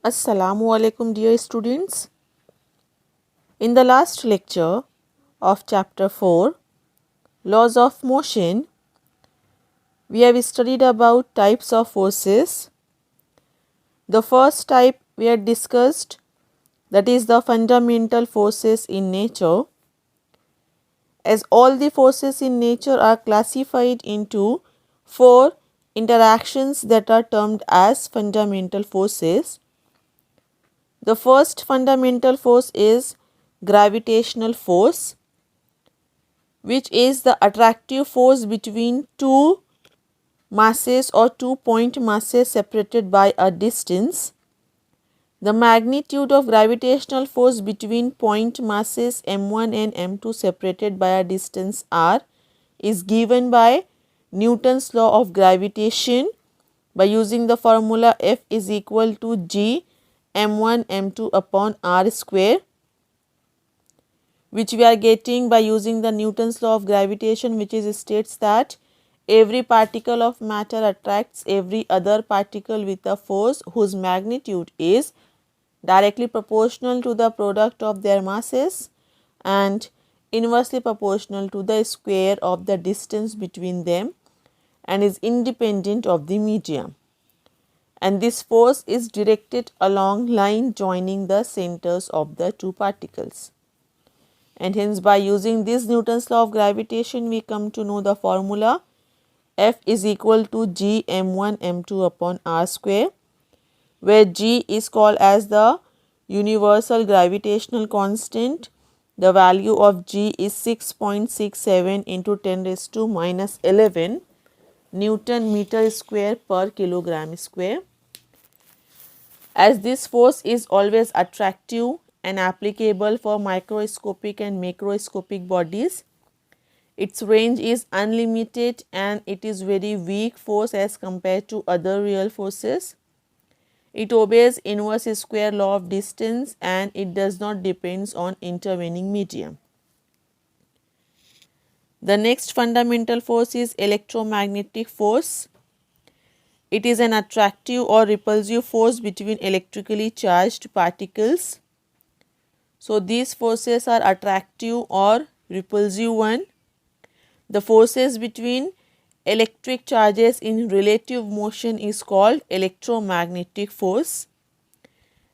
Assalamu alaikum dear students. In the last lecture of chapter 4, Laws of Motion, we have studied about types of forces. The first type we had discussed, that is the fundamental forces in nature. As all the forces in nature are classified into 4 interactions that are termed as fundamental forces. The first fundamental force is gravitational force, which is the attractive force between two masses or 2 point masses separated by a distance. The magnitude of gravitational force between point masses m1 and m2 separated by a distance r is given by Newton's law of gravitation by using the formula F is equal to g m1 m2 upon r square, which we are getting by using the Newton's law of gravitation, which is states that every particle of matter attracts every other particle with a force whose magnitude is directly proportional to the product of their masses and inversely proportional to the square of the distance between them and is independent of the medium. And this force is directed along line joining the centers of the two particles. And hence by using this Newton's law of gravitation, we come to know the formula F is equal to g m1 m2 upon r square, where g is called as the universal gravitational constant. The value of g is 6.67 into 10 raised to minus 11 Newton meter square per kilogram square. As this force is always attractive and applicable for microscopic and macroscopic bodies, its range is unlimited and it is very weak force as compared to other real forces. It obeys inverse square law of distance and it does not depend on intervening medium. The next fundamental force is electromagnetic force. It is an attractive or repulsive force between electrically charged particles. So, these forces are attractive or repulsive one. The forces between electric charges in relative motion is called electromagnetic force,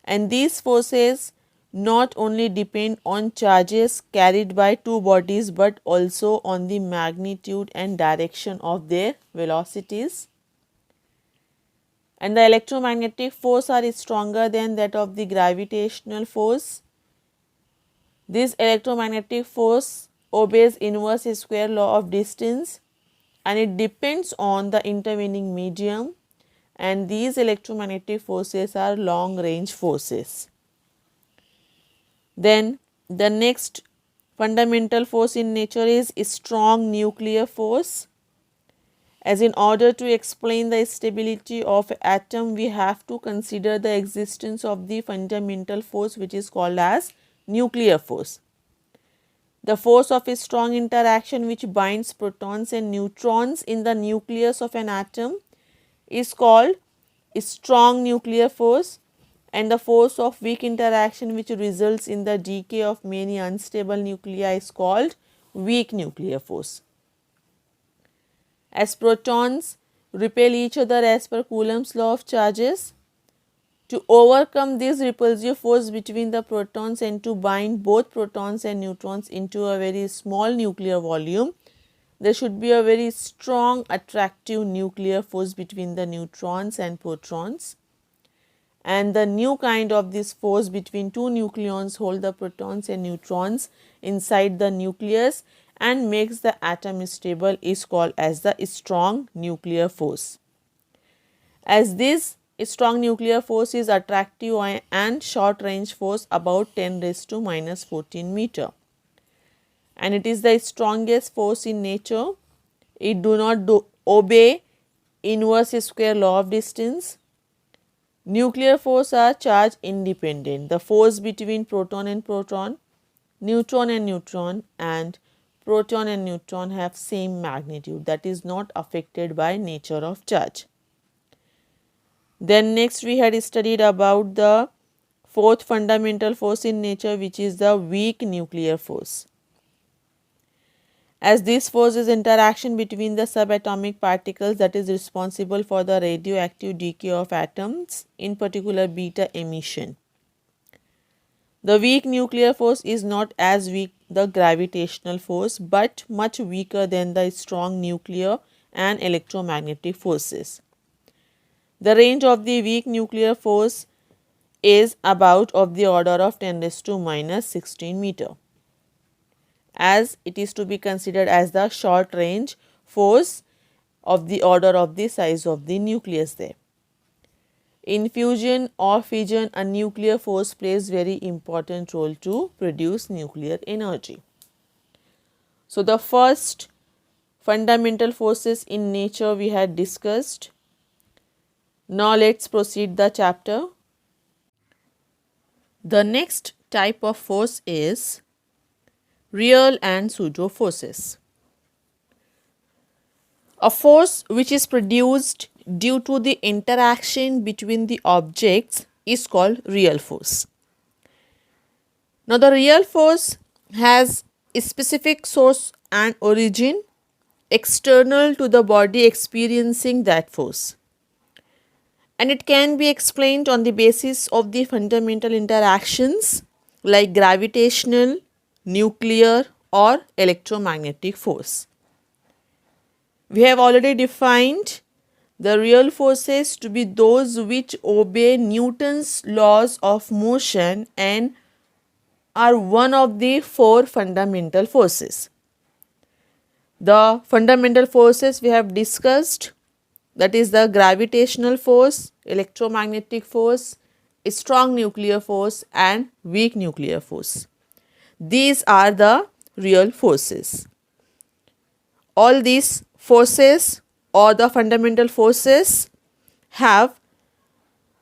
and these forces not only depend on charges carried by two bodies but also on the magnitude and direction of their velocities. And the electromagnetic force are stronger than that of the gravitational force. This electromagnetic force obeys inverse square law of distance and it depends on the intervening medium, and these electromagnetic forces are long range forces. Then the next fundamental force in nature is strong nuclear force. As in order to explain the stability of atom, we have to consider the existence of the fundamental force which is called as nuclear force. The force of a strong interaction which binds protons and neutrons in the nucleus of an atom is called strong nuclear force, and the force of weak interaction which results in the decay of many unstable nuclei is called weak nuclear force. As protons repel each other as per Coulomb's law of charges, to overcome this repulsive force between the protons and to bind both protons and neutrons into a very small nuclear volume, there should be a very strong attractive nuclear force between the neutrons and protons. And the new kind of this force between two nucleons hold the protons and neutrons inside the nucleus and makes the atom stable is called as the strong nuclear force. As this strong nuclear force is attractive and short range force about 10 raised to minus 14 meter, and it is the strongest force in nature. It do not obey inverse square law of distance. Nuclear force are charge independent. The force between proton and proton, neutron and neutron, and proton and neutron have same magnitude, that is not affected by nature of charge. Then next we had studied about the fourth fundamental force in nature, which is the weak nuclear force. As this force is interaction between the subatomic particles that is responsible for the radioactive decay of atoms, in particular beta emission. The weak nuclear force is not as weak the gravitational force but much weaker than the strong nuclear and electromagnetic forces. The range of the weak nuclear force is about of the order of 10 raised to minus 16 meter, as it is to be considered as the short range force of the order of the size of the nucleus there. In fusion or fission, a nuclear force plays very important role to produce nuclear energy. So the first fundamental forces in nature we had discussed. Now let's proceed the chapter. The next type of force is real and pseudo forces. A force which is produced due to the interaction between the objects is called real force. Now the real force has a specific source and origin external to the body experiencing that force, and it can be explained on the basis of the fundamental interactions like gravitational, nuclear or electromagnetic force. We have already defined the real forces to be those which obey Newton's laws of motion and are one of the four fundamental forces. The fundamental forces we have discussed, that is the gravitational force, electromagnetic force, strong nuclear force and weak nuclear force. These are the real forces. All these forces or the fundamental forces have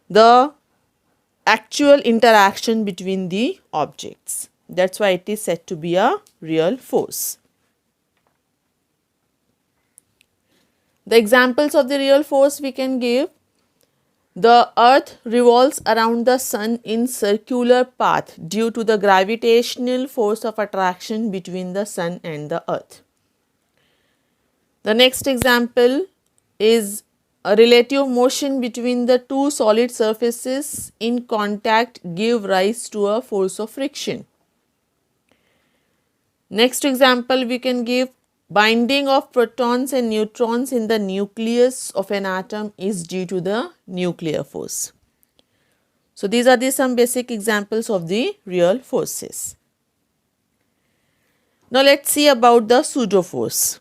the actual interaction between the objects. That's why it is said to be a real force. The examples of the real force we can give: the earth revolves around the sun in circular path due to the gravitational force of attraction between the sun and the earth. The next example is a relative motion between the two solid surfaces in contact give rise to a force of friction. Next example we can give: binding of protons and neutrons in the nucleus of an atom is due to the nuclear force. So these are some basic examples of the real forces. Now let's see about the pseudo force.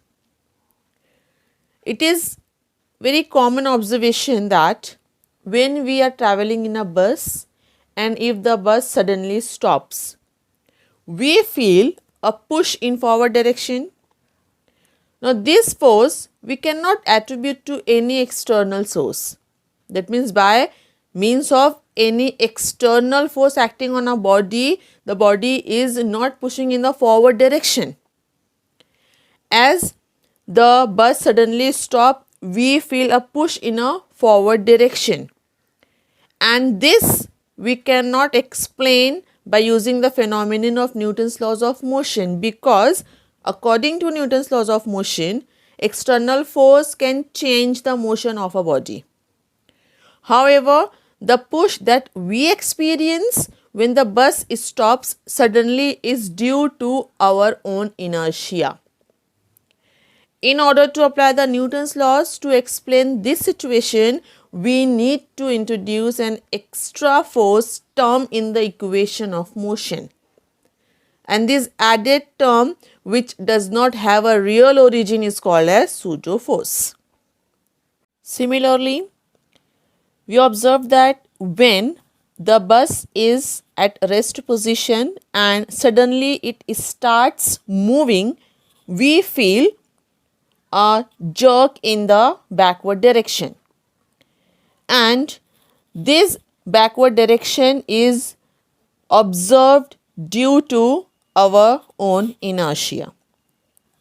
It is very common observation that when we are traveling in a bus and if the bus suddenly stops, we feel a push in forward direction. Now this force we cannot attribute to any external source. That means by means of any external force acting on a body, the body is not pushing in the forward direction. As the bus suddenly stops, we feel a push in a forward direction, and this we cannot explain by using the phenomenon of Newton's laws of motion, because according to Newton's laws of motion, external force can change the motion of a body. However, the push that we experience when the bus stops suddenly is due to our own inertia. In order to apply the Newton's laws to explain this situation, we need to introduce an extra force term in the equation of motion. And this added term, which does not have a real origin, is called as pseudo force. Similarly, we observe that when the bus is at rest position and suddenly it starts moving, we feel a jerk in the backward direction, and this backward direction is observed due to our own inertia.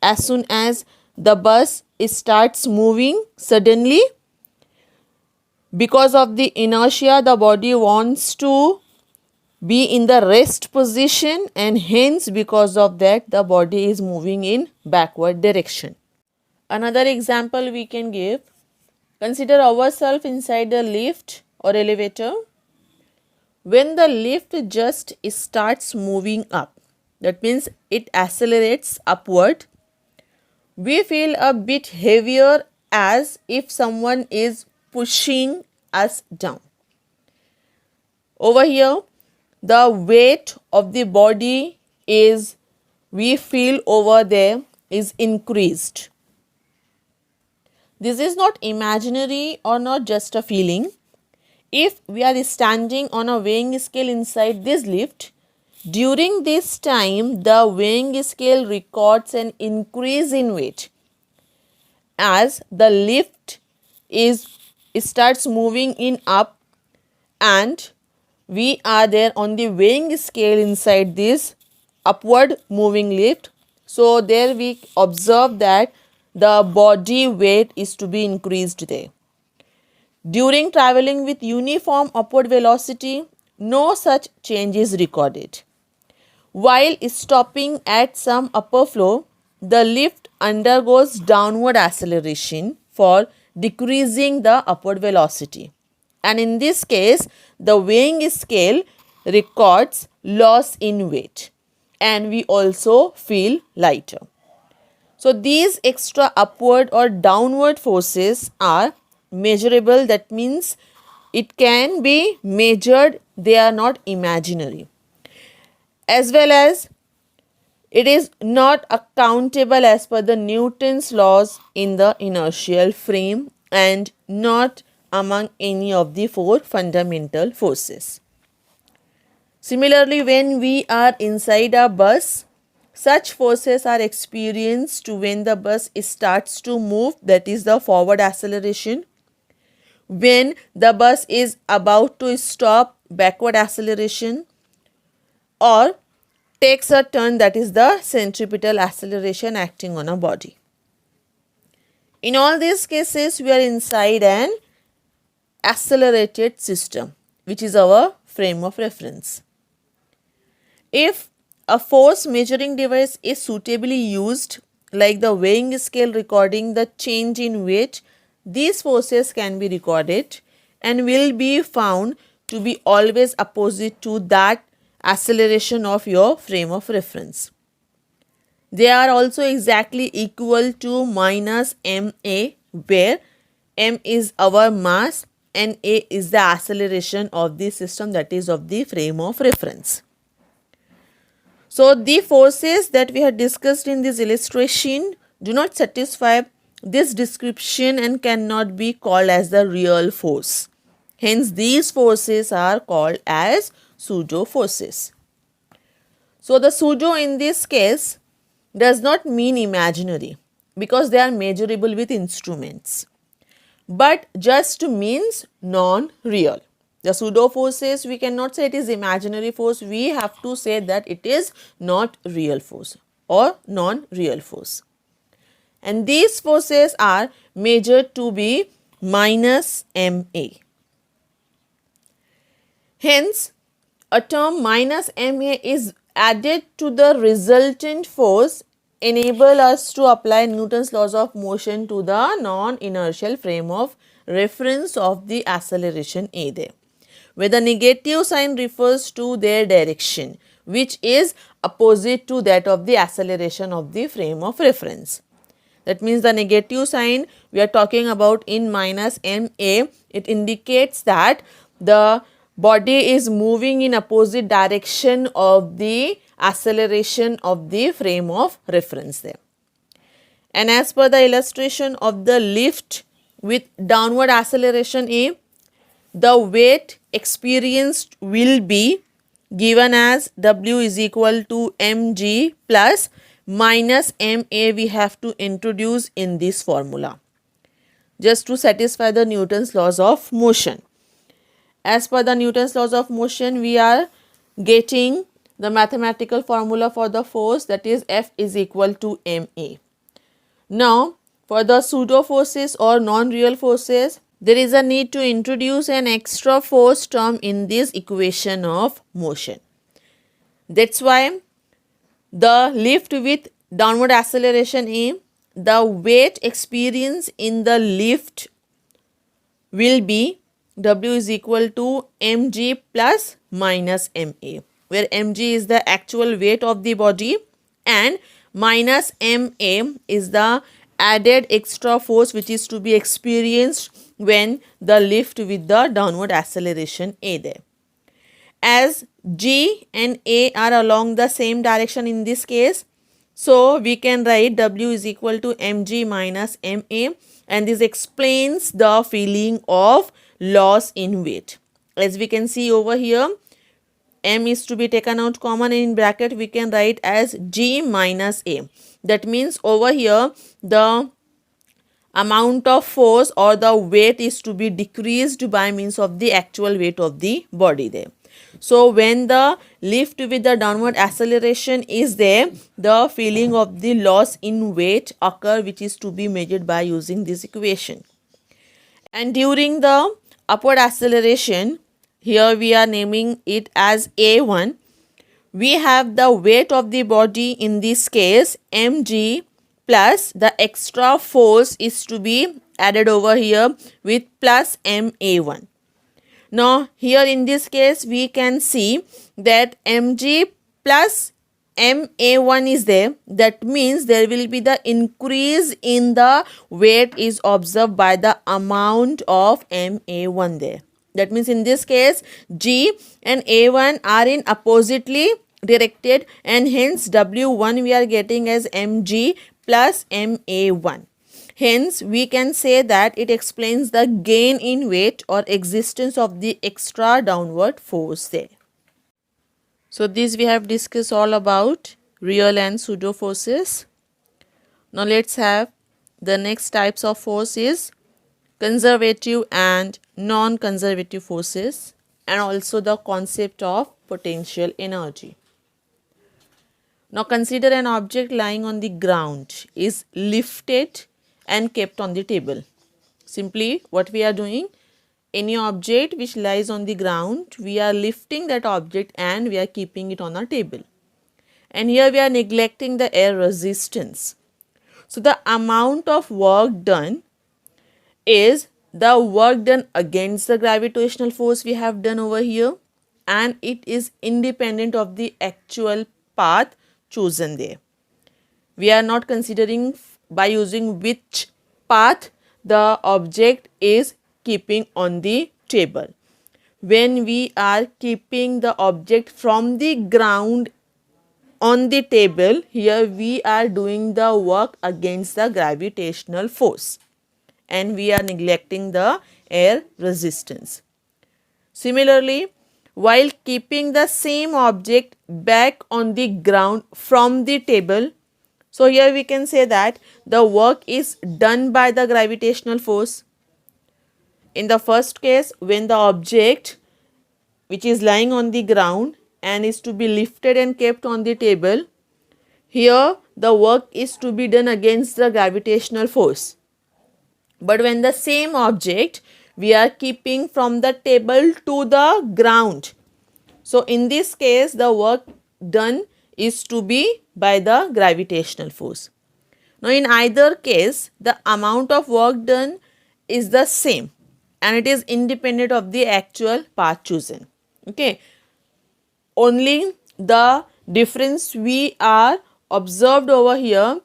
As soon as the bus starts moving, suddenly Because of the inertia, the body wants to be in the rest position, and hence because of that the body is moving in backward direction. Another example we can give, consider ourselves inside a lift or elevator. When the lift just starts moving up, that means it accelerates upward, we feel a bit heavier as if someone is pushing us down. Over here, the weight of the body is, we feel over there, is increased. This is not imaginary or not just a feeling. If we are standing on a weighing scale inside this lift, during this time the weighing scale records an increase in weight as the lift starts moving in up, and we are there on the weighing scale inside this upward moving lift. So there we observe that the body weight is to be increased there. During traveling with uniform upward velocity, no such change is recorded. While stopping at some upper floor, the lift undergoes downward acceleration for decreasing the upward velocity. And in this case, the weighing scale records loss in weight, and we also feel lighter. So these extra upward or downward forces are measurable. That means it can be measured, they are not imaginary. As well as it is not accountable as per the Newton's laws in the inertial frame and not among any of the four fundamental forces. Similarly, when we are inside a bus, such forces are experienced when the bus starts to move, that is the forward acceleration. When the bus is about to stop, backward acceleration, or takes a turn, that is the centripetal acceleration acting on a body. In all these cases, we are inside an accelerated system, which is our frame of reference. If a force measuring device is suitably used, like the weighing scale recording the change in weight, these forces can be recorded and will be found to be always opposite to that acceleration of your frame of reference. They are also exactly equal to minus ma, where m is our mass and a is the acceleration of the system, that is of the frame of reference. So the forces that we have discussed in this illustration do not satisfy this description and cannot be called as the real force. Hence these forces are called as pseudo forces. So the pseudo in this case does not mean imaginary because they are measurable with instruments, but just means non-real. The pseudo forces, we cannot say it is imaginary force, we have to say that it is not real force or non-real force. And these forces are measured to be minus ma. Hence, a term minus ma is added to the resultant force enable us to apply Newton's laws of motion to the non-inertial frame of reference of the acceleration A there, where the negative sign refers to their direction, which is opposite to that of the acceleration of the frame of reference. That means the negative sign we are talking about in minus ma, it indicates that the body is moving in opposite direction of the acceleration of the frame of reference there. And as per the illustration of the lift with downward acceleration A, the weight experienced will be given as W is equal to mg plus minus ma we have to introduce in this formula just to satisfy the Newton's laws of motion. As per the Newton's laws of motion, we are getting the mathematical formula for the force, that is F is equal to ma. Now for the pseudo forces or non-real forces, there is a need to introduce an extra force term in this equation of motion. That's why the lift with downward acceleration A, the weight experienced in the lift will be W is equal to mg plus minus ma, where mg is the actual weight of the body and minus ma is the added extra force which is to be experienced when the lift with the downward acceleration A there. As G and A are along the same direction in this case, so we can write W is equal to mg minus ma, and this explains the feeling of loss in weight. As we can see over here, m is to be taken out common, and in bracket we can write as G minus A. That means over here the amount of force or the weight is to be decreased by means of the actual weight of the body there. So when the lift with the downward acceleration is there, the feeling of the loss in weight occur, which is to be measured by using this equation. And during the upward acceleration, here we are naming it as A1, we have the weight of the body, in this case mg, plus the extra force is to be added over here with plus ma1. Now here in this case we can see that mg plus ma1 is there. That means there will be the increase in the weight is observed by the amount of ma1 there. That means in this case G and A1 are in oppositely directed, and hence W1 we are getting as mg plus ma1. Hence, we can say that it explains the gain in weight or existence of the extra downward force there. So, this we have discussed all about real and pseudo forces. Now, let's have the next types of forces: conservative and non-conservative forces, and also the concept of potential energy. Now, consider an object lying on the ground is lifted and kept on the table. Simply what we are doing, any object which lies on the ground, we are lifting that object and we are keeping it on a table. And here we are neglecting the air resistance. So the amount of work done is the work done against the gravitational force we have done over here, and it is independent of the actual path chosen there. We are not considering by using which path the object is keeping on the table. When we are keeping the object from the ground on the table, here we are doing the work against the gravitational force and we are neglecting the air resistance. Similarly, while keeping the same object back on the ground from the table, so here we can say that the work is done by the gravitational force. In the first case, when the object which is lying on the ground and is to be lifted and kept on the table, here the work is to be done against the gravitational force. But when the same object we are keeping from the table to the ground, so in this case the work done is to be by the gravitational force. Now in either case the amount of work done is the same and it is independent of the actual path chosen. Okay. Only the difference we are observed over here,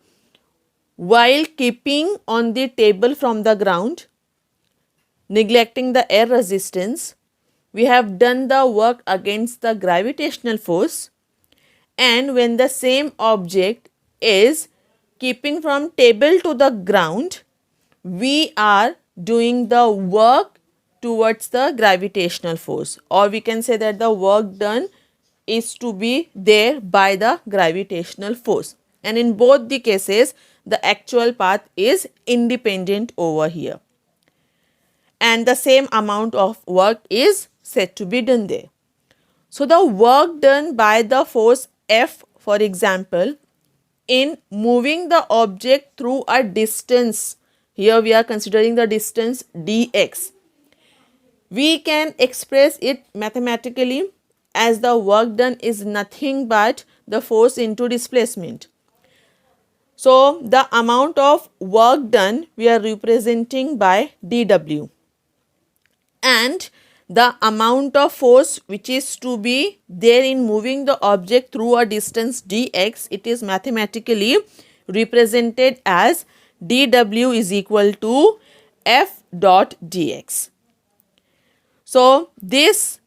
while keeping on the table from the ground, neglecting the air resistance, we have done the work against the gravitational force, and when the same object is keeping from table to the ground, we are doing the work towards the gravitational force, or we can say that the work done is to be there by the gravitational force, and in both the cases the actual path is independent over here and the same amount of work is said to be done there. So the work done by the force F, for example, in moving the object through a distance Here we are considering the distance dx. We can express it mathematically as the work done is nothing but the force into displacement. So the amount of work done we are representing by dw, and the amount of force which is to be there in moving the object through a distance dx, it is mathematically represented as dw is equal to f dot dx. So this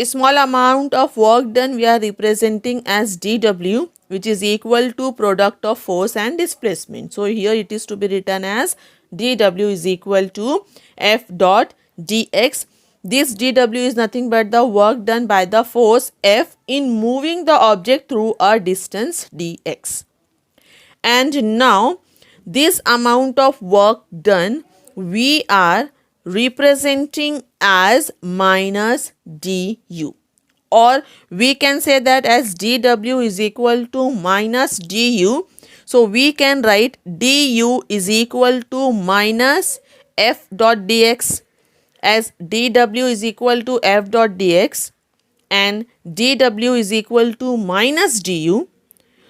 small amount of work done we are representing as dw, which is equal to product of force and displacement. So here it is to be written as dw is equal to f dot dx. This dw is nothing but the work done by the force F in moving the object through a distance dx. And now this amount of work done we are representing as minus du, or we can say that as dw is equal to minus du. So we can write du is equal to minus f dot dx, as dw is equal to f dot dx and dw is equal to minus du.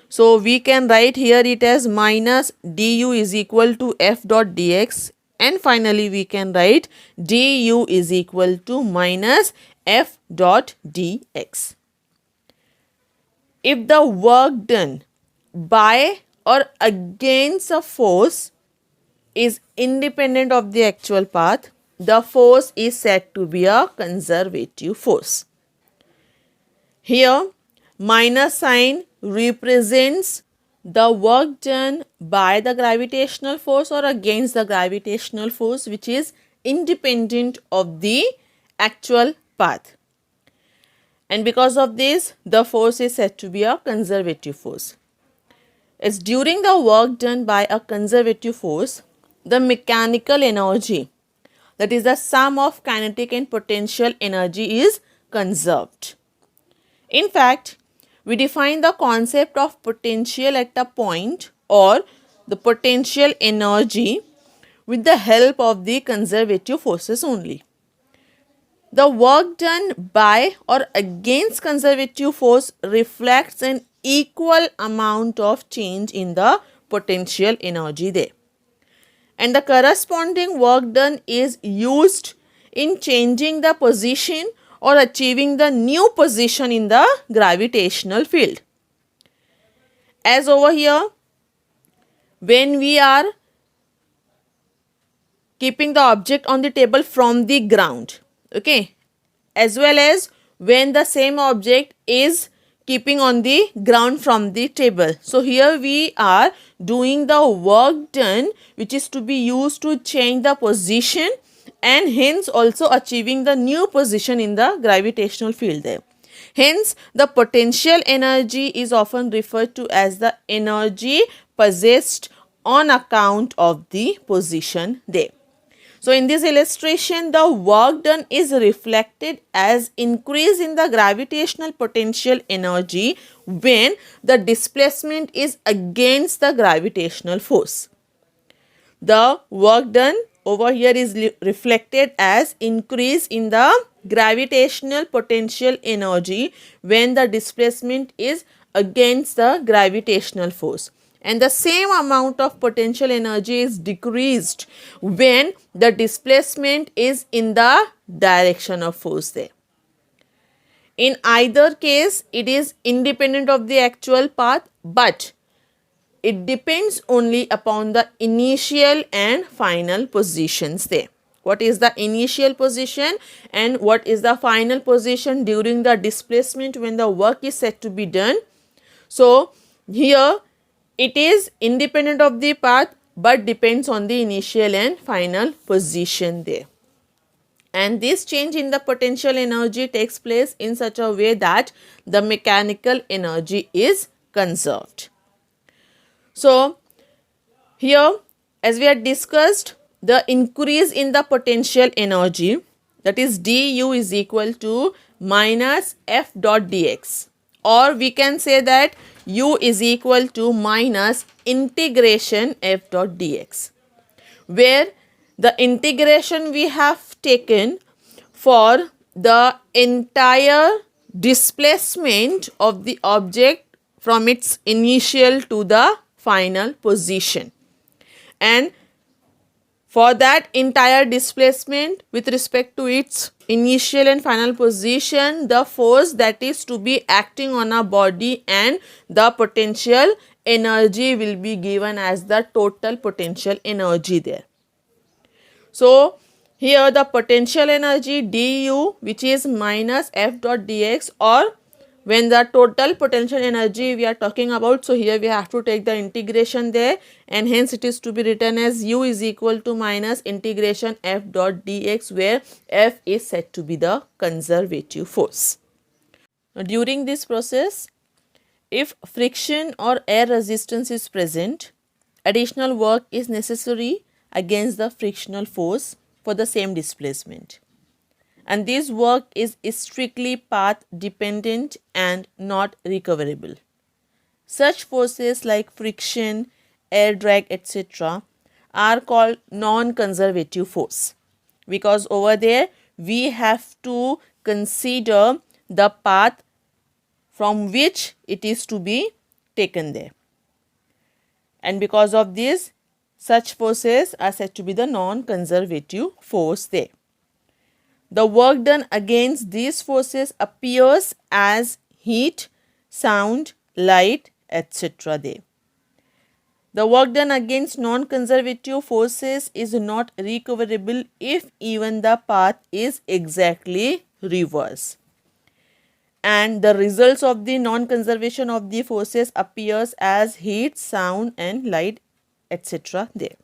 So we can write here it as minus du is equal to f dot dx, and finally we can write du is equal to minus f dot dx. If the work done by or against a force is independent of the actual path, the force is said to be a conservative force. Here minus sign represents the work done by the gravitational force or against the gravitational force which is independent of the actual path. And because of this, the force is said to be a conservative force. As during the work done by a conservative force, the mechanical energy, that is the sum of kinetic and potential energy, is conserved. In fact, we define the concept of potential at a point or the potential energy with the help of the conservative forces only. The work done by or against conservative force reflects an equal amount of change in the potential energy there. And the corresponding work done is used in changing the position or achieving the new position in the gravitational field. As over here, when we are keeping the object on the table from the ground, okay, as well as when the same object is keeping on the ground from the table. So here we are doing the work done which is to be used to change the position and hence also achieving the new position in the gravitational field there. Hence, the potential energy is often referred to as the energy possessed on account of the position there. So, in this illustration, the work done is reflected as increase in the gravitational potential energy when the displacement is against the gravitational force. The work done over here is reflected as increase in the gravitational potential energy when the displacement is against the gravitational force, and the same amount of potential energy is decreased when the displacement is in the direction of force there. In either case, it is independent of the actual path, but it depends only upon the initial and final positions there. What is the initial position and what is the final position during the displacement when the work is said to be done? So, here it is independent of the path but depends on the initial and final position there. And this change in the potential energy takes place in such a way that the mechanical energy is conserved. So, here as we had discussed, the increase in the potential energy, that is du is equal to minus f dot dx, or we can say that u is equal to minus integration f dot dx. where the integration we have taken for the entire displacement of the object from its initial to the final position. And for that entire displacement with respect to its initial and final position, the force that is to be acting on a body and the potential energy will be given as the total potential energy there. So, here the potential energy du, which is minus f dot dx, or when the total potential energy we are talking about, so here we have to take the integration there, and hence it is to be written as u is equal to minus integration f dot dx, where f is said to be the conservative force. Now, during this process, if friction or air resistance is present, additional work is necessary against the frictional force for the same displacement. And this work is strictly path dependent and not recoverable. Such forces like friction, air drag, etc. are called non-conservative force, because over there we have to consider the path from which it is to be taken there. And because of this, such forces are said to be the non-conservative force there. The work done against these forces appears as heat, sound, light, etc. there. The work done against non-conservative forces is not recoverable if even the path is exactly reverse. And the results of the non-conservation of the forces appears as heat, sound and light, etc. there.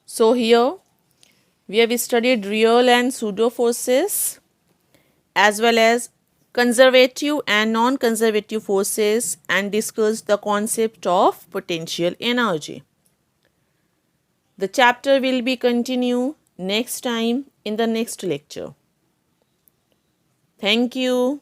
So here we have studied real and pseudo forces as well as conservative and non-conservative forces and discussed the concept of potential energy. The chapter will be continued next time in the next lecture. Thank you.